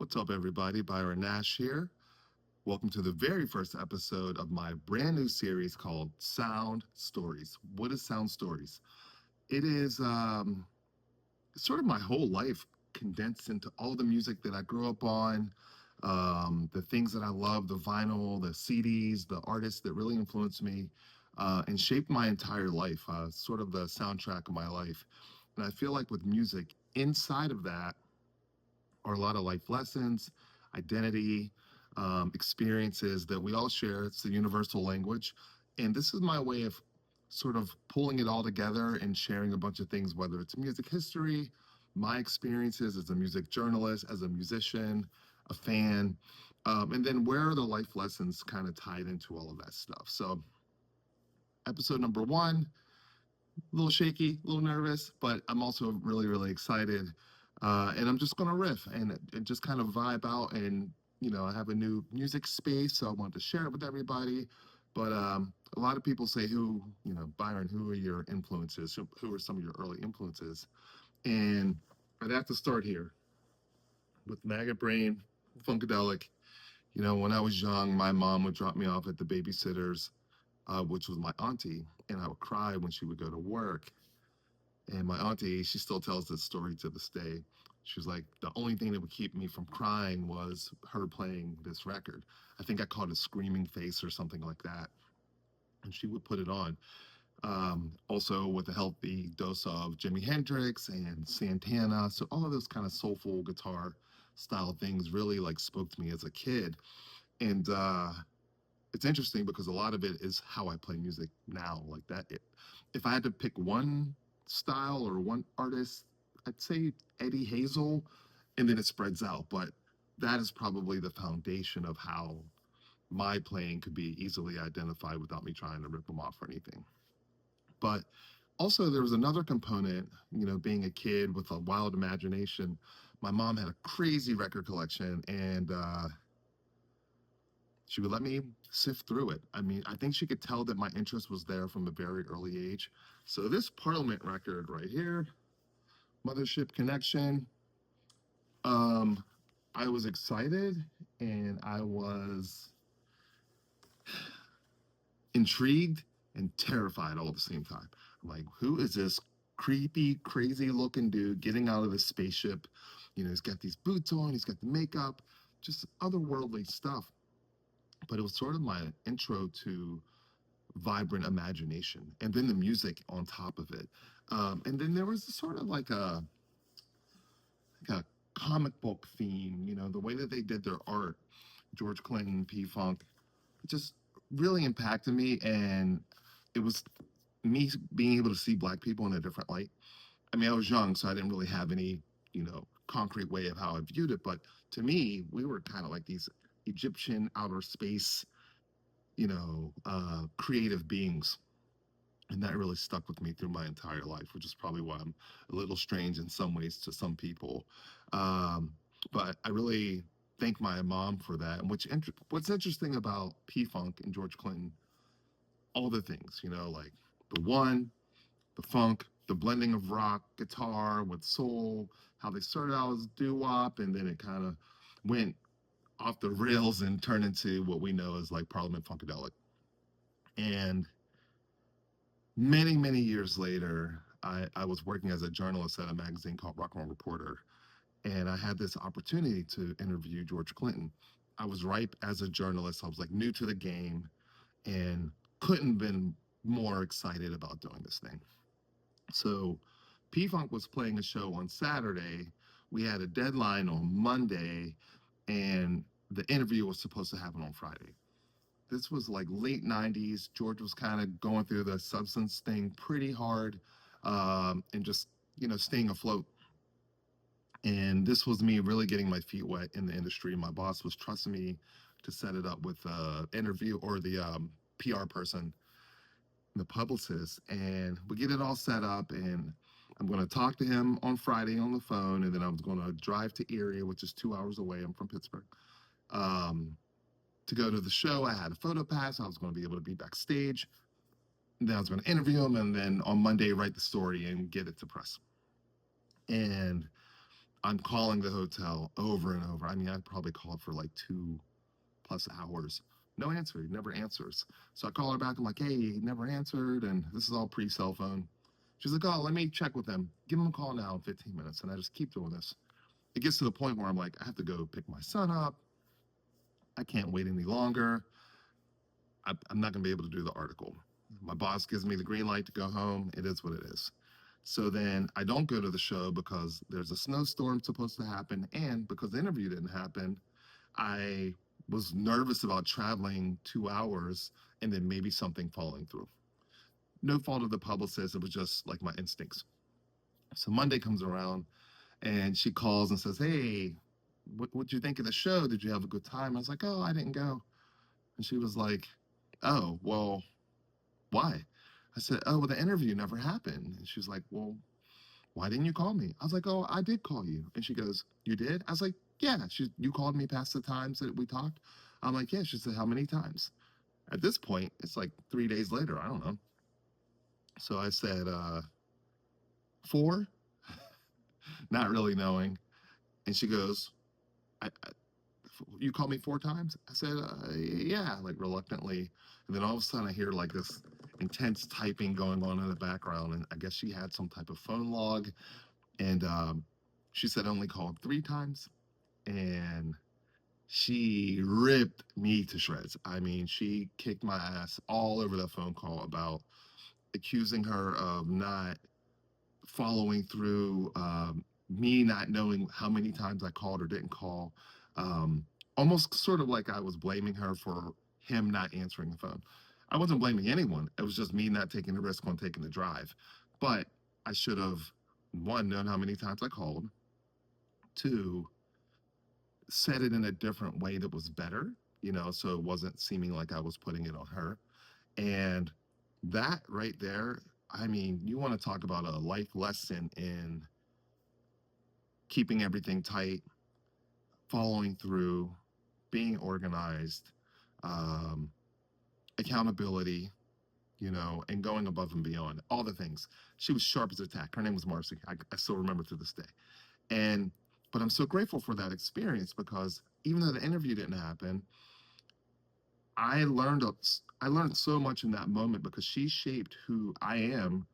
What's up, everybody? Byron Nash here. Welcome to the very first episode of my brand new series called Sound Stories. What is Sound Stories? It is sort of my whole life condensed into all the music that I grew up on, the things that I love, the vinyl, the CDs, the artists that really influenced me and shaped my entire life, sort of the soundtrack of my life. And I feel like with music, inside of that, are a lot of life lessons, identity, experiences that we all share. It's the universal language. And this is my way of sort of pulling it all together and sharing a bunch of things, whether it's music history, my experiences as a music journalist, as a musician, a fan, and then where are the life lessons kind of tied into all of that stuff. So, episode number one, a little shaky, a little nervous, but I'm also really, really excited. And I'm just going to riff and just kind of vibe out. And, I have a new music space, so I wanted to share it with everybody. But a lot of people say, Byron, who are your influences? Who are some of your early influences? And I'd have to start here with Maggot Brain, Funkadelic. When I was young, my mom would drop me off at the babysitter's, which was my auntie, and I would cry when she would go to work. And my auntie, she still tells this story to this day. She was like, the only thing that would keep me from crying was her playing this record. I think I called it Screaming Face or something like that. And she would put it on. Also with a healthy dose of Jimi Hendrix and Santana. So all of those kind of soulful guitar style things really like spoke to me as a kid. And it's interesting because a lot of it is how I play music now. Like that, if I had to pick one style or one artist, I'd say Eddie Hazel, and then it spreads out. But that is probably the foundation of how my playing could be easily identified without me trying to rip them off or anything. But also, there was another component, being a kid with a wild imagination. My mom had a crazy record collection, and she would let me sift through it. I mean, I think she could tell that my interest was there from a very early age. So this Parliament record right here, Mothership Connection, um, I was excited and I was intrigued and terrified all at the same time. I'm like, who is this creepy, crazy looking dude getting out of the spaceship? He's got these boots on, he's got the makeup, just otherworldly stuff. But it was sort of my intro to vibrant imagination, and then the music on top of it. And then there was sort of like a comic book theme, the way that they did their art. George Clinton, P-Funk, it just really impacted me. And it was me being able to see Black people in a different light. I mean, I was young, so I didn't really have any, concrete way of how I viewed it. But to me, we were kind of like these Egyptian outer space, creative beings. And that really stuck with me through my entire life, which is probably why I'm a little strange in some ways to some people. Um, but I really thank my mom for that. And what's interesting about P-Funk and George Clinton, all the things, like the one, the funk, the blending of rock, guitar with soul, how they started out as doo-wop, and then it kind of went off the rails and turned into what we know as like Parliament Funkadelic. And many, many years later, I was working as a journalist at a magazine called Rock and Roll Reporter, and I had this opportunity to interview George Clinton. I was ripe as a journalist. I was like new to the game and couldn't have been more excited about doing this thing. So P-Funk was playing a show on Saturday. We had a deadline on Monday, and the interview was supposed to happen on Friday. This was like late 90s. George was kind of going through the substance thing pretty hard, and just, staying afloat. And this was me really getting my feet wet in the industry. My boss was trusting me to set it up with the interview or the PR person, the publicist. And we get it all set up, and I'm going to talk to him on Friday on the phone. And then I was going to drive to Erie, which is 2 hours away. I'm from Pittsburgh. To go to the show, I had a photo pass. I was going to be able to be backstage. And then I was going to interview him, and then on Monday, write the story and get it to press. And I'm calling the hotel over and over. I mean, I probably called for like 2+ hours. No answer. He never answers. So I call her back. I'm like, hey, he never answered. And this is all pre cell phone. She's like, oh, let me check with him. Give him a call now in 15 minutes. And I just keep doing this. It gets to the point where I'm like, I have to go pick my son up. I can't wait any longer. I'm not going to be able to do the article. My boss gives me the green light to go home. It is what it is. So then I don't go to the show because there's a snowstorm supposed to happen. And because the interview didn't happen, I was nervous about traveling 2 hours and then maybe something falling through. No fault of the publicist. It was just like my instincts. So Monday comes around and she calls and says, hey, what'd you think of the show? Did you have a good time? I was like, oh, I didn't go. And she was like, oh, well, why? I said, oh, well, the interview never happened. And she was like, well, why didn't you call me? I was like, oh, I did call you. And she goes, you did? I was like, yeah. You called me past the times that we talked? I'm like, yeah. She said, how many times? At this point, it's like 3 days later. I don't know. So I said, 4, not really knowing. And she goes, you called me 4 times? I said, yeah, like reluctantly. And then all of a sudden I hear like this intense typing going on in the background. And I guess she had some type of phone log. And she said only called 3 times. And she ripped me to shreds. I mean, she kicked my ass all over that phone call about accusing her of not following through, me not knowing how many times I called or didn't call, um, almost sort of like I was blaming her for him not answering the phone. I wasn't blaming anyone. It was just me not taking the risk on taking the drive. But I should have, one, known how many times I called, two, said it in a different way that was better, so it wasn't seeming like I was putting it on her. And that right there, I mean, you want to talk about a life lesson in keeping everything tight, following through, being organized, um, accountability, and going above and beyond, all the things. She was sharp as a tack. Her name was Marcy. I still remember to this day. And, but I'm so grateful for that experience because even though the interview didn't happen, I learned, I learned so much in that moment because she shaped who I am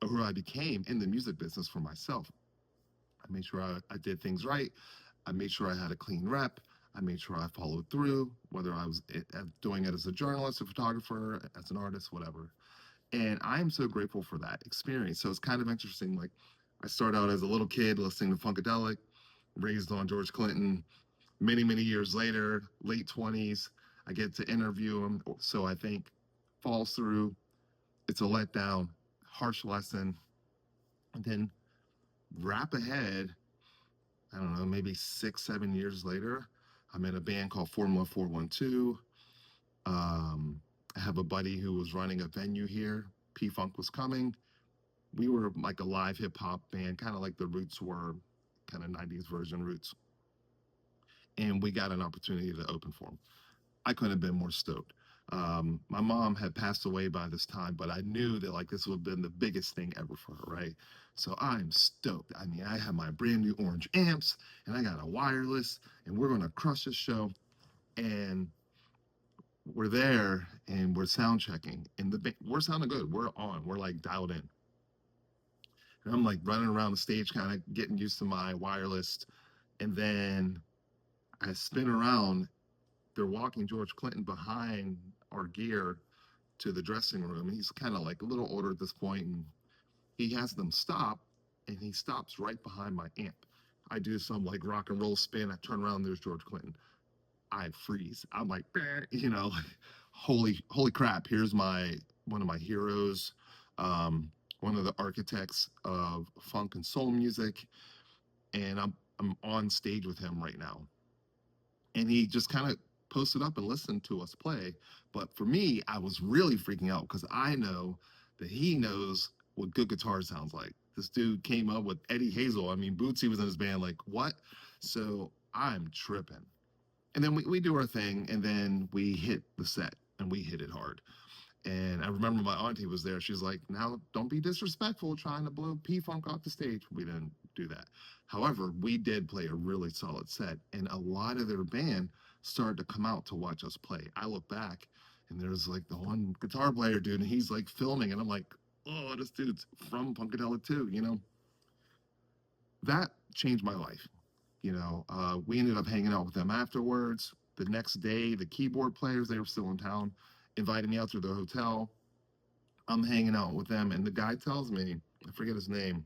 or who I became in the music business for myself. I made sure I did things right. I made sure I had a clean rep. I made sure I followed through, whether I was doing it as a journalist, a photographer, as an artist, whatever. And I'm so grateful for that experience. So it's kind of interesting. Like I started out as a little kid listening to Funkadelic, raised on George Clinton. Many, many years later, late 20s, I get to interview him. So I think falls through. It's a letdown, harsh lesson. And then wrap ahead, I don't know, maybe 6, 7 years later, I'm in a band called Formula 412. I have a buddy who was running a venue here. P-funk was coming. We were like a live hip hop band, kind of like the Roots were, kind of 90s version Roots. And we got an opportunity to open for him. I couldn't have been more stoked. My mom had passed away by this time, but I knew that like this would have been the biggest thing ever for her, right? So I'm stoked. I mean, I have my brand new orange amps and I got a wireless and we're gonna crush this show. And we're there and we're sound checking and we're sounding good. We're on. We're like dialed in. And I'm like running around the stage, kind of getting used to my wireless. And then I spin around. They're walking George Clinton behind our gear to the dressing room. He's kind of like a little older at this point, and he has them stop, and he stops right behind my amp. I do some like rock and roll spin. I turn around, there's George Clinton. I freeze. I'm like, like, holy crap! Here's one of my heroes, um, one of the architects of funk and soul music, and I'm on stage with him right now. And he just kind of posted up and listened to us play. But for me, I was really freaking out because I know that he knows what good guitar sounds like. This dude came up with Eddie Hazel. I mean, Bootsy was in his band, like, what? So I'm tripping. And then we do our thing, and then we hit the set, and we hit it hard. And I remember my auntie was there. She's like, now don't be disrespectful trying to blow P-Funk off the stage. We didn't do that. However, we did play a really solid set, and a lot of their band started to come out to watch us play. I look back, and there's like the one guitar player dude, and he's like filming, and I'm like, oh, this dude's from Punkadelic too, you know? That changed my life. We ended up hanging out with them afterwards. The next day, the keyboard players, they were still in town, invited me out to their hotel. I'm hanging out with them, and the guy tells me, I forget his name.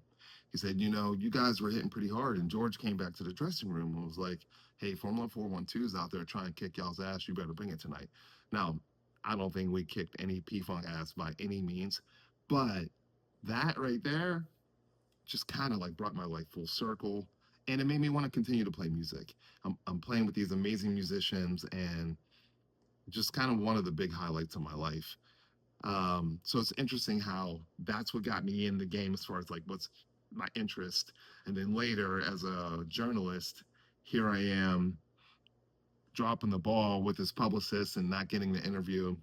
He said, you guys were hitting pretty hard. And George came back to the dressing room and was like, hey, Formula 412 is out there trying to kick y'all's ass. You better bring it tonight. Now, I don't think we kicked any P-funk ass by any means, but that right there just kind of like brought my life full circle. And it made me want to continue to play music. I'm playing with these amazing musicians, and just kind of one of the big highlights of my life. So it's interesting how that's what got me in the game as far as like what's my interest. And then later, as a journalist, here I am dropping the ball with his publicist and not getting the interview.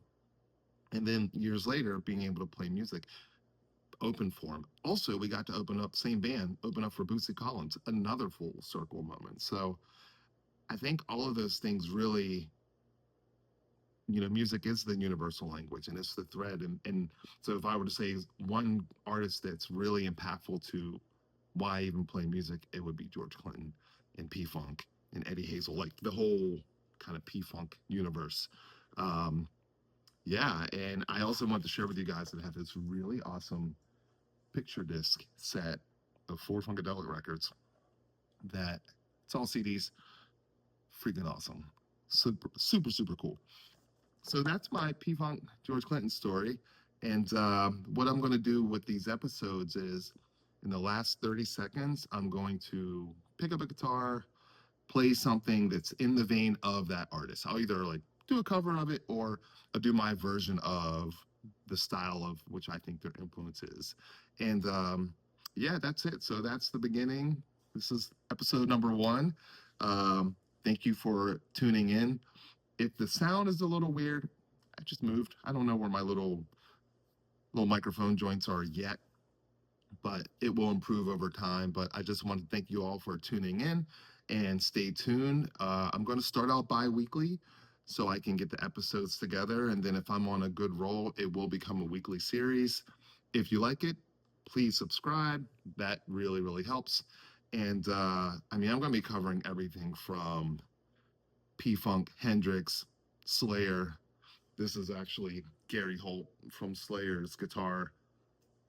And then years later, being able to play music open for him. Also, we got to open up, same band, open up for Bootsy Collins, another full circle moment. So I think all of those things really, music is the universal language, and it's the thread. And so if I were to say one artist that's really impactful to why I even play music, it would be George Clinton and P-Funk and Eddie Hazel, like the whole kind of P-Funk universe. Yeah, and I also want to share with you guys that I have this really awesome picture disc set of 4 Funkadelic records that it's all CDs, freaking awesome. Super, super, super cool. So that's my P-Funk George Clinton story. And what I'm going to do with these episodes is in the last 30 seconds, I'm going to pick up a guitar, play something that's in the vein of that artist. I'll either like do a cover of it, or I'll do my version of the style of which I think their influence is. And yeah, that's it. So that's the beginning. This is episode number 1. Thank you for tuning in. If the sound is a little weird, I just moved. I don't know where my little microphone joints are yet, but it will improve over time. But I just want to thank you all for tuning in, and stay tuned. I'm going to start out bi-weekly so I can get the episodes together. And then if I'm on a good roll, it will become a weekly series. If you like it, please subscribe. That really, really helps. And I'm going to be covering everything from P-Funk, Hendrix, Slayer. This is actually Gary Holt from Slayer's guitar.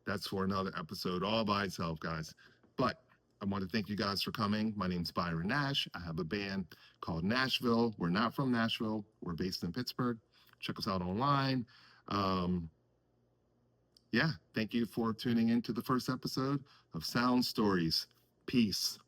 That's for another episode all by itself, guys. But I want to thank you guys for coming. My name's Byron Nash. I have a band called NASH.V.ILL. We're not from Nashville. We're based in Pittsburgh. Check us out online. Yeah, thank you for tuning in to the first episode of Sound Stories. Peace.